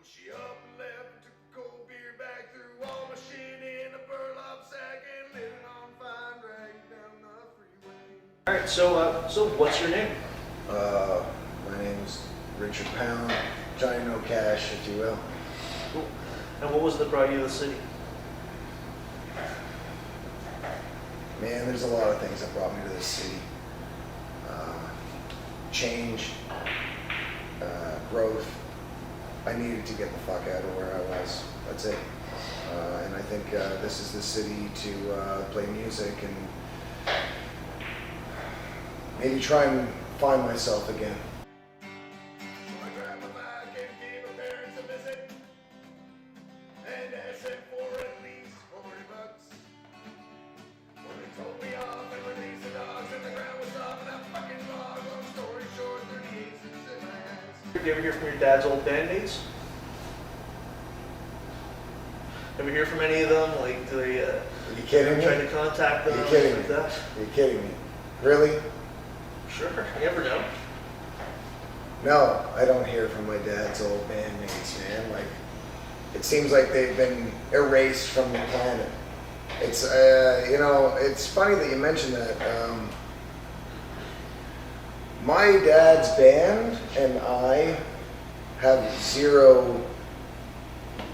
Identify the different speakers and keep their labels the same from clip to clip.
Speaker 1: She up and left and took a cold beer back, threw all my shit in a burlap sack and living on fine rag down the freeway.
Speaker 2: Alright, so what's your name?
Speaker 1: My name's Richard Pound, Johnny No Cash, if you will.
Speaker 2: Cool. And what was it that brought you to the city?
Speaker 1: Man, there's a lot of things that brought me to this city. Change, growth. I needed to get the fuck out of where I was. That's it. And I think this is the city to play music and maybe try and find myself again. So I grabbed my bag and gave my parents a visit, and asked them for at least $40. Well, they told me off and released the dogs, and the ground was soft and I fucking log. Long story short, 38 cents in my hands.
Speaker 2: Did you ever hear from your dad's old bandmates? Ever hear from any of them? Like, do they
Speaker 1: Are you kidding me?
Speaker 2: try to contact them?
Speaker 1: Are you kidding
Speaker 2: like
Speaker 1: me?
Speaker 2: that?
Speaker 1: Are you kidding me? Really?
Speaker 2: Sure, you never know.
Speaker 1: No, I don't hear from my dad's old bandmates, man. Like, it seems like they've been erased from the planet. It's, it's funny that you mentioned that. My dad's band and I have zero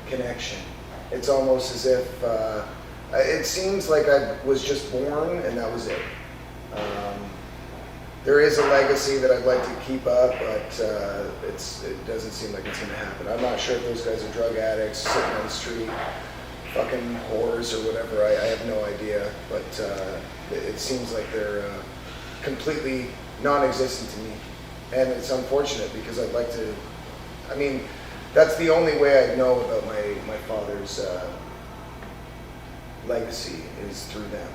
Speaker 1: connection. It's almost as if, it seems like I was just born and that was it. There is a legacy that I'd like to keep up, but it doesn't seem like it's going to happen. I'm not sure if those guys are drug addicts, sitting on the street, fucking whores or whatever. I have no idea, but it seems like they're completely non-existent to me. And it's unfortunate because I'd like to, I mean, that's the only way I know about my father's legacy is through them.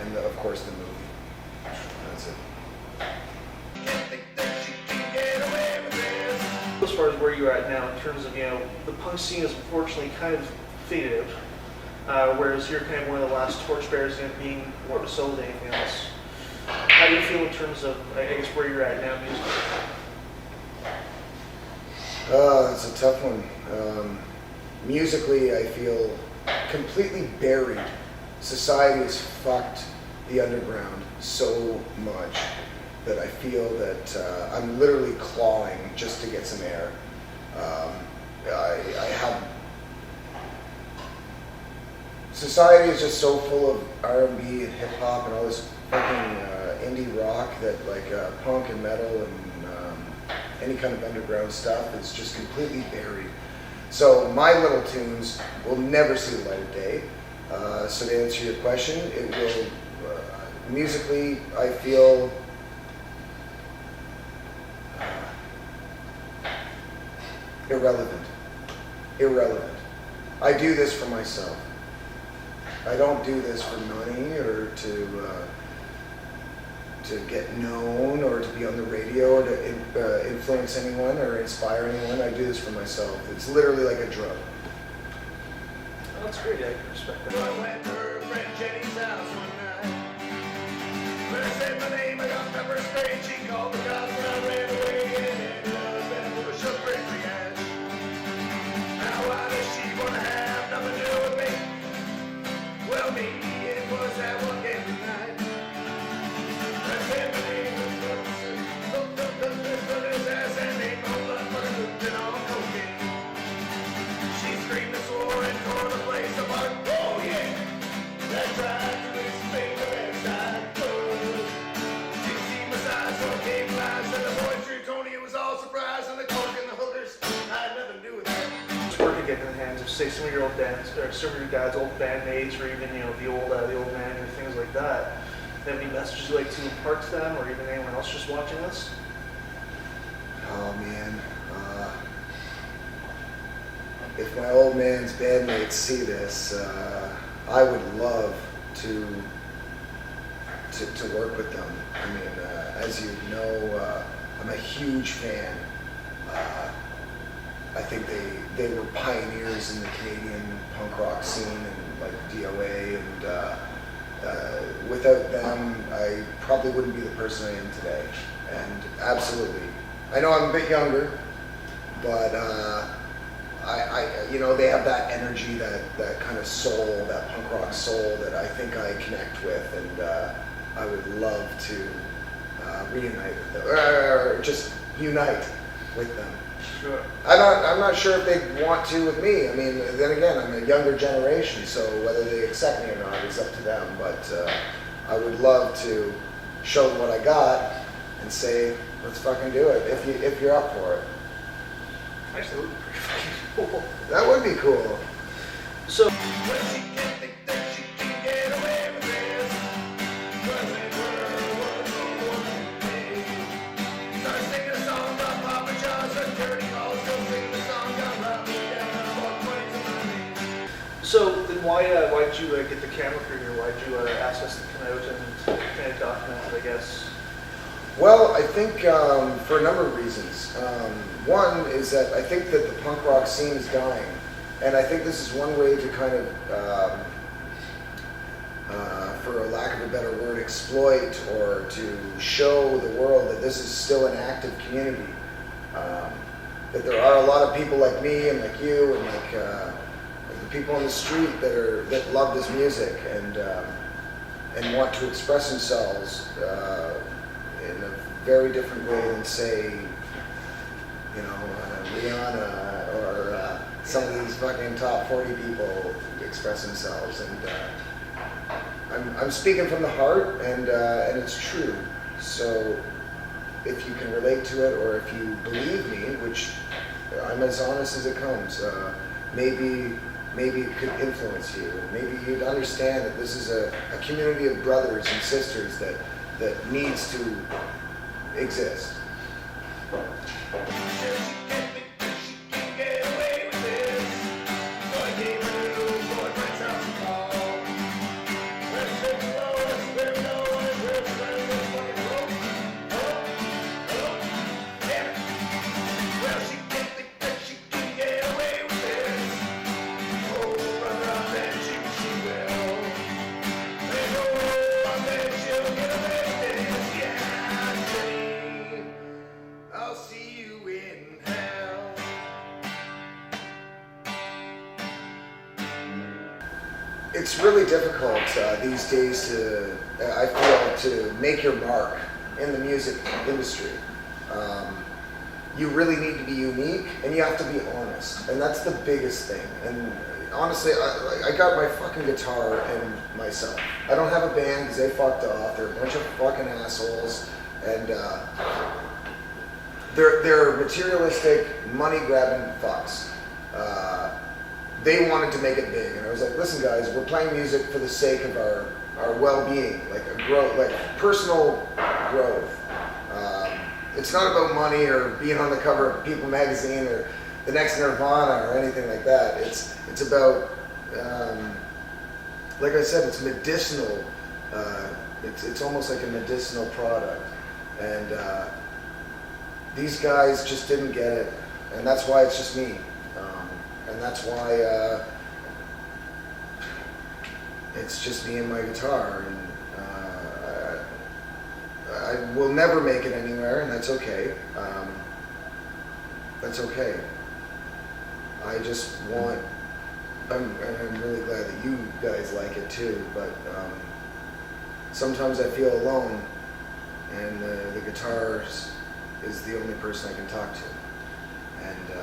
Speaker 1: And of course the movie. That's it.
Speaker 2: As far as where you're at now, in terms of, the punk scene is unfortunately kind of faded out, whereas you're kind of one of the last torchbearers and being more of a solo than anything else. How do you feel in terms of, I guess, where you're at now musically?
Speaker 1: It's a tough one. Musically, I feel completely buried. Society has fucked the underground so much that I feel that I'm literally clawing just to get some air. I have... Society is just so full of R&B and hip-hop and all this fucking indie rock that like punk and metal and any kind of underground stuff is just completely buried. So my little tunes will never see the light of day. So to answer your question, it will, musically, I feel irrelevant. Irrelevant. I do this for myself. I don't do this for money or to get known or to be on the radio or to influence anyone or inspire anyone. I do this for myself. It's literally like a drug.
Speaker 2: Oh, that's great. I can respect that.
Speaker 1: I went to her friend Jenny's house one night. When I said my name, I got pepper sprayed. She called the cops and I ran away and ended up in a bush of crazy ash. Now why does she want to have nothing to do with me? Well, maybe it was that one gambling night. I said my name was Ferguson. Looked up his ass and ain't no motherfucker hooked on cocaine. She screamed and swore and tore the place apart. Oh yeah, that's right, to this finger inside clothes. She see my size, so I gave lies, and the boys drew Tony. It was all surprise, and the coke and the hookers, I had nothing to do with that.
Speaker 2: Just working getting in the hands of, say, some of your old bands, or some of your dad's old bandmates, or even the old man, or things like that. Do you have any messages you'd like to impart to them, or even anyone else just watching this?
Speaker 1: Oh man, if my old man's bandmates see this, I would love to work with them. I mean, as you know, I'm a huge fan. I think they were pioneers in the Canadian punk rock scene and like DOA, and without them, I probably wouldn't be the person I am today. And absolutely, I know I'm a bit younger, but
Speaker 3: they have that energy, that kind of soul, that punk rock soul that I think I connect with, and I would love to reunite with them, or just unite with them.
Speaker 2: Sure.
Speaker 3: I'm not sure if they want to with me. I mean, then again, I'm a younger generation, so whether they accept me or not is up to them. But I would love to show them what I got and say, let's fucking do it if you're up for it.
Speaker 2: Actually, that would be pretty fucking cool.
Speaker 3: That would be cool.
Speaker 2: So,
Speaker 1: Well, she can't think that she can get away with this. But when we're start singing a song about Papa John's and dirty calls, still singing the song about Robbie down on 120
Speaker 2: so then why did you get the camera crew here? Why did you ask us to come out and kind of document it, I guess?
Speaker 3: Well, I think for a number of reasons. One is that I think that the punk rock scene is dying, and I think this is one way to kind of, for a lack of a better word, exploit or to show the world that this is still an active community. That there are a lot of people like me and like you and like the people on the street that love this music and want to express themselves in a very different way than, say, Rihanna or some of these fucking top 40 people express themselves. And I'm speaking from the heart, and it's true. So if you can relate to it, or if you believe me, which I'm as honest as it comes, maybe it could influence you, and maybe you'd understand that this is a community of brothers and sisters that needs to exist.
Speaker 1: I'll see you in hell.
Speaker 3: It's really difficult these days I feel, to make your mark in the music industry. You really need to be unique, and you have to be honest, and that's the biggest thing. And honestly, I got my fucking guitar and myself. I don't have a band because they fucked off. They're a bunch of fucking assholes, and they're materialistic, money-grabbing fucks. They wanted to make it big, and I was like, listen guys, we're playing music for the sake of our well-being, like a growth, like personal growth. It's not about money or being on the cover of People magazine or the next Nirvana or anything like that. It's about, like I said, it's medicinal. It's almost like a medicinal product, and these guys just didn't get it, and that's why it's just me. And that's why it's just me and my guitar, and I will never make it anywhere, and that's okay. That's okay. I just want, and I'm really glad that you guys like it too, but sometimes I feel alone, and the guitar is the only person I can talk to. And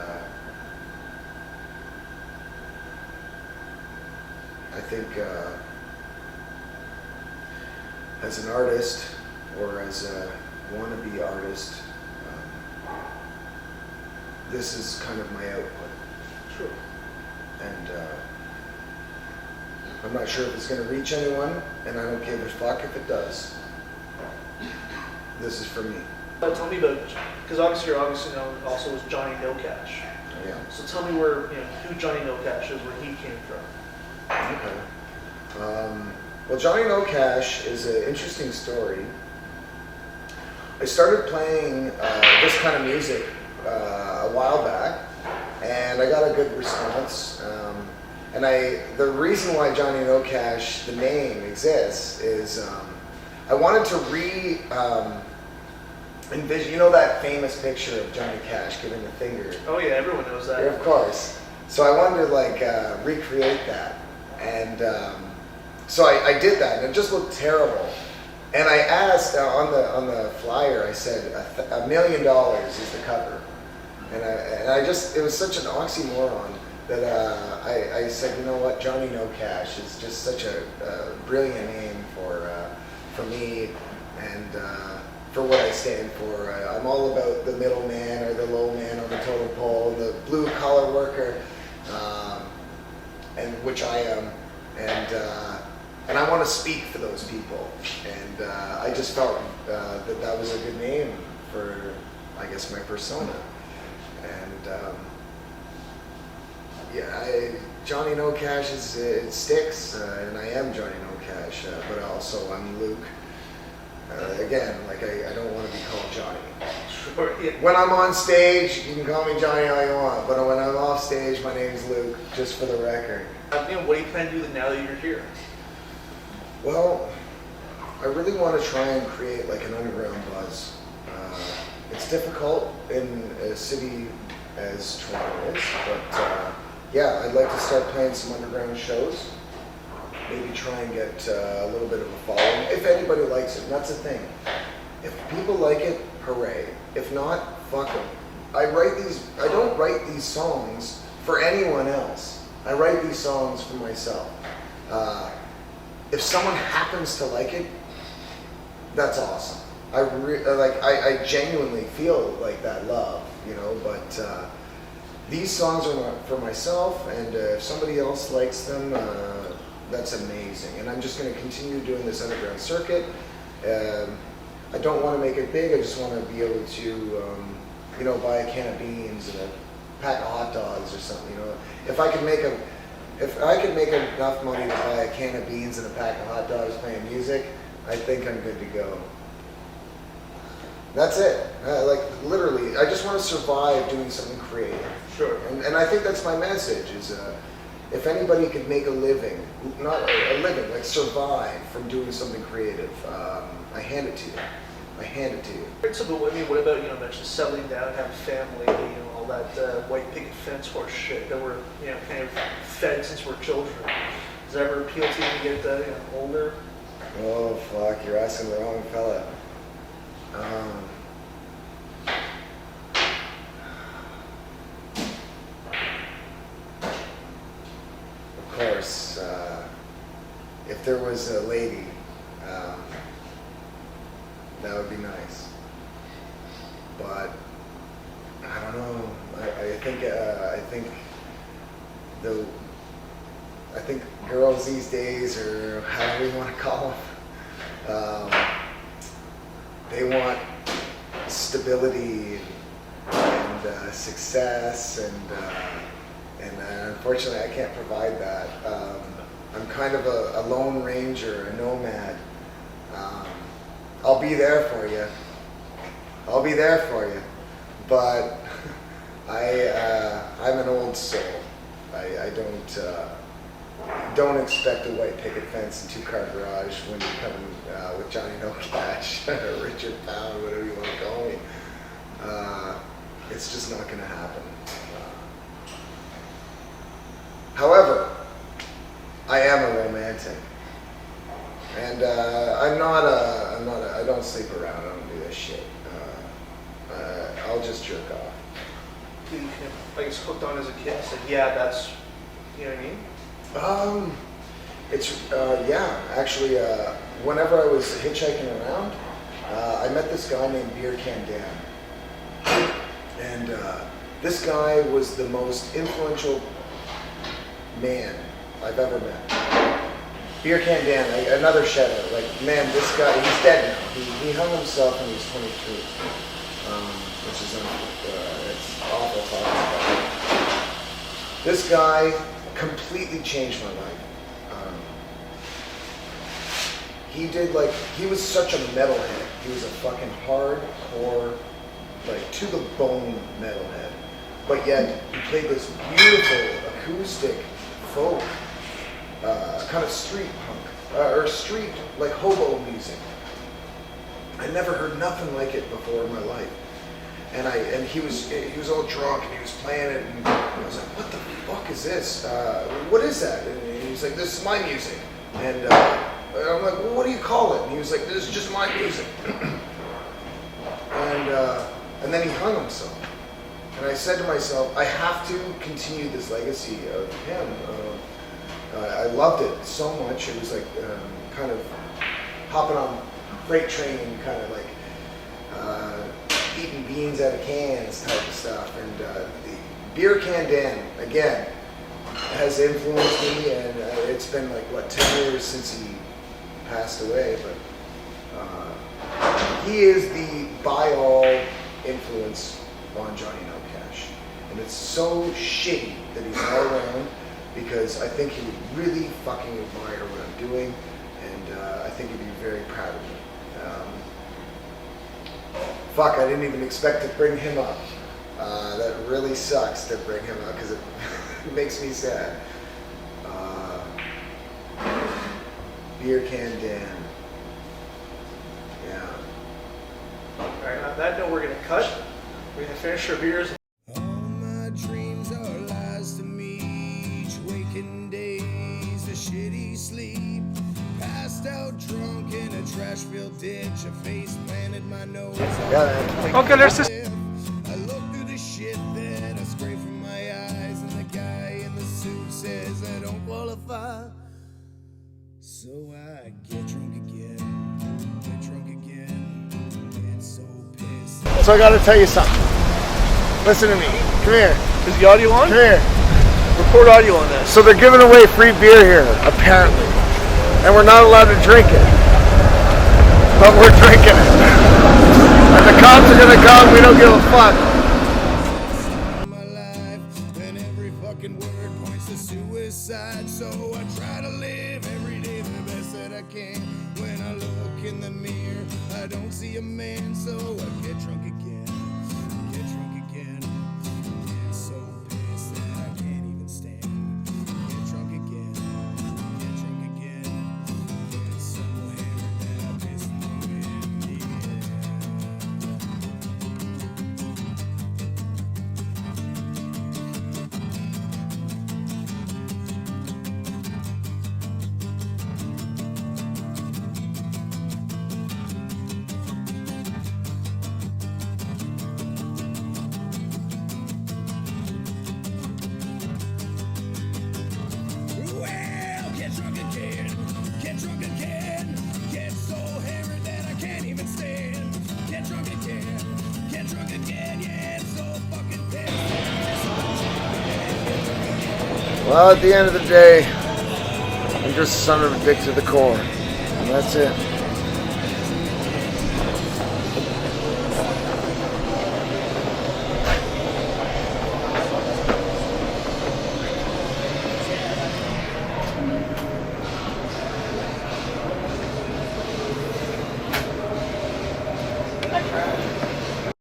Speaker 3: I think as an artist, or as a wannabe artist, this is kind of my output.
Speaker 2: Sure.
Speaker 3: And I'm not sure if it's going to reach anyone, and I don't give a fuck if it does. This is for me.
Speaker 2: Tell me about, because obviously you're also was Johnny No Cash.
Speaker 3: Yeah.
Speaker 2: So tell me who Johnny No Cash is, where he came from.
Speaker 3: Okay. Well, Johnny No Cash is an interesting story. I started playing this kind of music a while back, and I got a good response. And the reason why Johnny No Cash, the name, exists is I wanted to envision, that famous picture of Johnny Cash giving the finger.
Speaker 2: Oh yeah, everyone knows that.
Speaker 3: Yeah, of course. So I wanted to like recreate that, and so I did that, and it just looked terrible. And I asked on the flyer, I said $1 million is the cover, and I just, it was such an oxymoron that I said, you know what, Johnny No Cash is just such a brilliant name for me and for what I stand for. I'm all about the middleman or the low man on the totem pole, the blue collar worker, and which I am, and I want to speak for those people. And I just felt that was a good name for, I guess, my persona. And Johnny No Cash it sticks, and I am Johnny No Cash, but also I'm Luke. Again, like I don't want to be called Johnny.
Speaker 2: Sure, yeah.
Speaker 3: When I'm on stage, you can call me Johnny all you want, but when I'm off stage, my name is Luke, just for the record.
Speaker 2: What do you plan to do now that you're here?
Speaker 3: Well, I really want to try and create like an underground buzz. It's difficult in a city as Toronto is, but yeah, I'd like to start playing some underground shows. Maybe try and get a little bit of a following, if anybody likes it. And that's the thing. If people like it, hooray. If not, fuck them. I don't write these songs for anyone else. I write these songs for myself. If someone happens to like it, that's awesome. I genuinely feel like that love, you know, but these songs are for myself, and if somebody else likes them, that's amazing. And I'm just going to continue doing this underground circuit. I don't want to make it big. I just want to be able to, buy a can of beans and a pack of hot dogs or something. You know, if I could make enough money to buy a can of beans and a pack of hot dogs playing music, I think I'm good to go. That's it. Literally, I just want to survive doing something creative.
Speaker 2: Sure.
Speaker 3: And I think that's my message is, if anybody could make a living, not a living, like survive from doing something creative, I hand it to you. I hand it to you.
Speaker 2: So, but what about, eventually settling down, having a family, all that white picket fence horse shit that we're, kind of fed since we're children? Does that ever appeal to you when you get older?
Speaker 3: Oh, fuck, you're asking the wrong fella. Of course, if there was a lady, that would be nice. But I don't know. I think girls these days, or however you want to call them, they want stability and success, and unfortunately I can't provide that. I'm kind of a lone ranger, a nomad. I'll be there for you. But I'm an old soul. I don't expect a white picket fence and two-car garage when you're coming with Johnny No Cash or Richard Pound, whatever you want to call me. It's just not going to happen. However, I am a romantic, and I don't sleep around. I don't do this shit. I'll just jerk off.
Speaker 2: Did you get hooked on as a kid? Said, yeah, that's, you know what I mean? Actually, whenever I was hitchhiking around,
Speaker 3: I met this guy named Beer Can Dan. And this guy was the most influential man I've ever met. Beer Can Dan, another shedder. Man, this guy, he's dead now. He hung himself when he was 23. Which is it's awful talking about. This guy completely changed my life. He was such a metalhead. He was a fucking hardcore, to the bone metalhead. But yet, he played this beautiful acoustic folk, kind of street punk, or street, hobo music. I never heard nothing like it before in my life. And he was all drunk and he was playing it, and I was like, what the fuck fuck is this? What is that? And he's like, this is my music. And I'm like, well, what do you call it? And he was like, this is just my music. And then he hung himself. And I said to myself, I have to continue this legacy of him. I loved it so much. It was like kind of hopping on freight train, kind of like eating beans out of cans type of stuff. And the Beer Can Dan, again, has influenced me, and it's been like, what, 10 years since he passed away, but he is the by-all influence on Johnny No Cash. And it's so shitty that he's not around, because I think he would really fucking admire what I'm doing, and I think he'd be very proud of me. Fuck, I didn't even expect to bring him up. That really sucks to bring him up, because it makes me sad. Beer Can Dan. Yeah.
Speaker 2: All right, on that note, we're going to cut. We're going to finish our beers.
Speaker 4: All my dreams are lies to me. Each waking day's a shitty sleep. Passed out drunk in a trash-filled ditch. A face planted my nose.
Speaker 2: Okay, there's this.
Speaker 4: I look through the shit that I scrape from my eyes, and the guy in the suit says I don't qualify. So I get drunk again, get so pissed.
Speaker 3: So I gotta tell you something. Listen to me. Come here.
Speaker 2: Is the audio on?
Speaker 3: Come here.
Speaker 2: Record audio on this.
Speaker 3: So they're giving away free beer here, apparently. And we're not allowed to drink it. But we're drinking it. And the cops are gonna come, we don't give a fuck.
Speaker 4: My life, and every fucking word points to suicide. So I try to live every day the best that I can. When I look in the mirror, I don't see a man, so I get drunk again, get so pissed that I can't even stand. Get drunk again, get so hammered that I piss in the wind. Well, get drunk again, get so hammered that I can't even stand. Get drunk again, yeah, so fucking pissed.
Speaker 3: Well, at the end of the day, I'm just a son of a bitch to the core. And that's it.